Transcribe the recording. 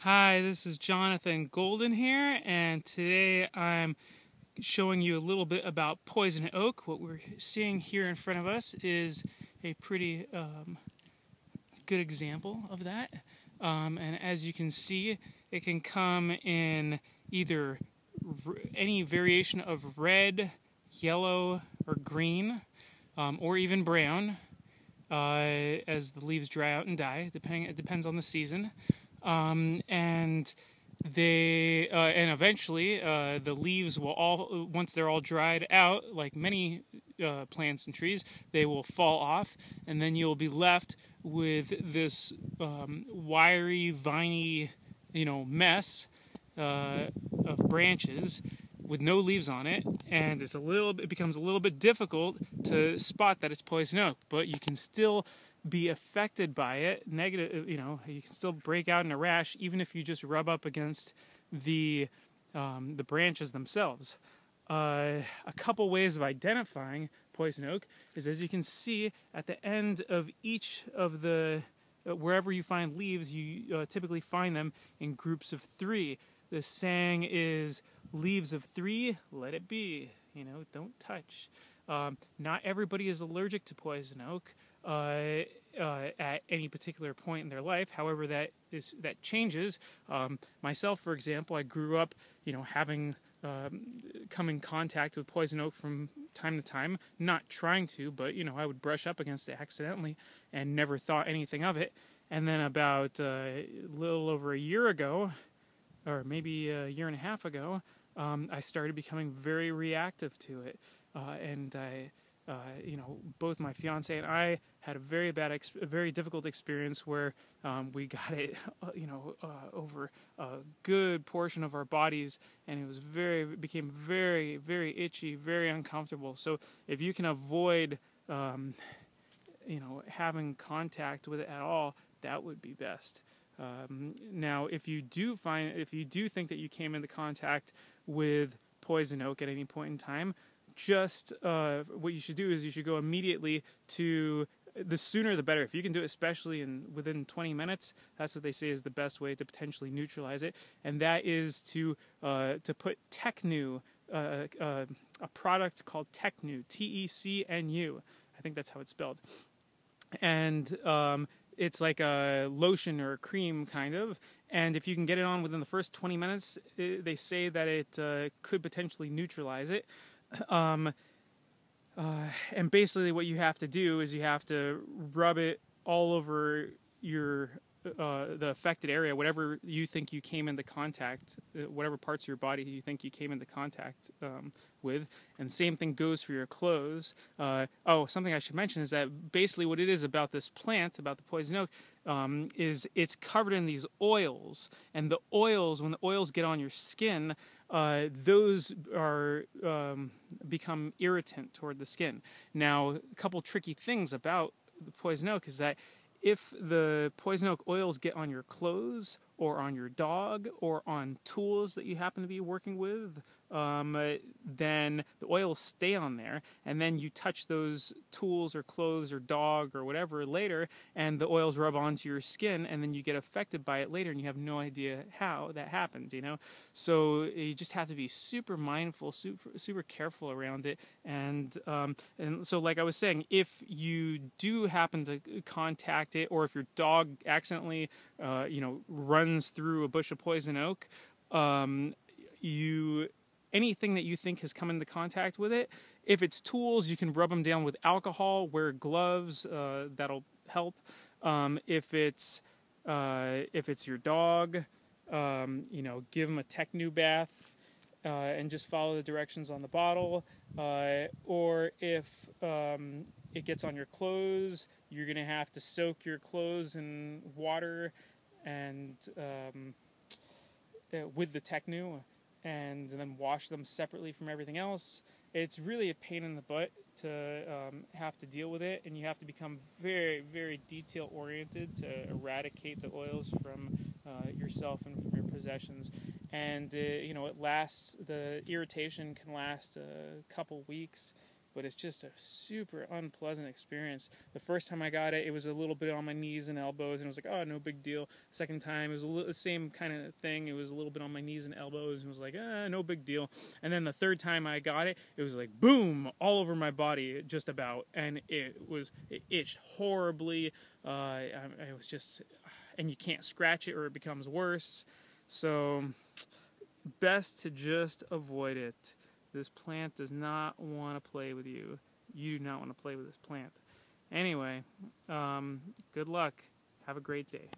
Hi, this is Jonathan Golden here, and today I'm showing you a little bit about poison oak. What we're seeing here in front of us is a pretty good example of that. And as you can see, it can come in either any variation of red, yellow, or green, or even brown, as the leaves dry out and die. It depends on the season. And eventually the leaves will all, once they're all dried out, like many plants and trees, they will fall off, and then you'll be left with this wiry, viney, mess of branches with no leaves on it, and it becomes a little bit difficult to spot that it's poison oak, but you can still be affected by it. You can still break out in a rash even if you just rub up against the branches themselves. A couple ways of identifying poison oak is, as you can see at the end of each of the wherever you find leaves, you typically find them in groups of 3. The saying is, leaves of 3, let it be. Don't touch. Not everybody is allergic to poison oak at any particular point in their life. However, that changes. Myself, for example, I grew up, having come in contact with poison oak from time to time, not trying to, but I would brush up against it accidentally and never thought anything of it. And then about a little over a year ago, or maybe a year and a half ago, I started becoming very reactive to it, and both my fiance and I had a very difficult experience where we got it, over a good portion of our bodies, and it became very, very itchy, very uncomfortable. So if you can avoid, having contact with it at all, that would be best. Now, if you do think that you came into contact with poison oak at any point in time, just what you should do is you should go immediately to, the sooner the better. If you can do it, especially within 20 minutes, that's what they say is the best way to potentially neutralize it, and that is to put Tecnu, a product called Tecnu, Tecnu. I think that's how it's spelled, and it's like a lotion or a cream, kind of. And if you can get it on within the first 20 minutes, they say that it could potentially neutralize it. And basically what you have to do is you have to rub it all over the affected area, whatever you think you came into contact, whatever parts of your body you think you came into contact with. And same thing goes for your clothes. Something I should mention is that basically what it is about this plant, about the poison oak, is it's covered in these oils, and the oils, when the oils get on your skin, those are become irritant toward the skin. Now, a couple tricky things about the poison oak is that if the poison oak oils get on your clothes or on your dog or on tools that you happen to be working with, then the oils stay on there, and then you touch those tools or clothes or dog or whatever later, and the oils rub onto your skin, and then you get affected by it later, and you have no idea how that happened, So you just have to be super mindful, super careful around it, and so like I was saying, if you do happen to contact it, or if your dog accidentally, runs through a bush of poison oak, anything that you think has come into contact with it, if it's tools, you can rub them down with alcohol, wear gloves, that'll help. If it's your dog, give them a Tecnu bath, and just follow the directions on the bottle. Or if it gets on your clothes, you're going to have to soak your clothes in water and with the Tecnu, and then wash them separately from everything else. It's really a pain in the butt to have to deal with it, and you have to become very, very detail-oriented to eradicate the oils from yourself and from your possessions. And it lasts. The irritation can last a couple weeks, but it's just a super unpleasant experience. The first time I got it, it was a little bit on my knees and elbows, and it was like, oh, no big deal. Second time, it was the same kind of thing. It was a little bit on my knees and elbows, and it was like, no big deal. And then the third time I got it, it was like, boom, all over my body, just about, and it itched horribly. It was just, and you can't scratch it or it becomes worse. So, best to just avoid it. This plant does not want to play with you. You do not want to play with this plant. Anyway, good luck. Have a great day.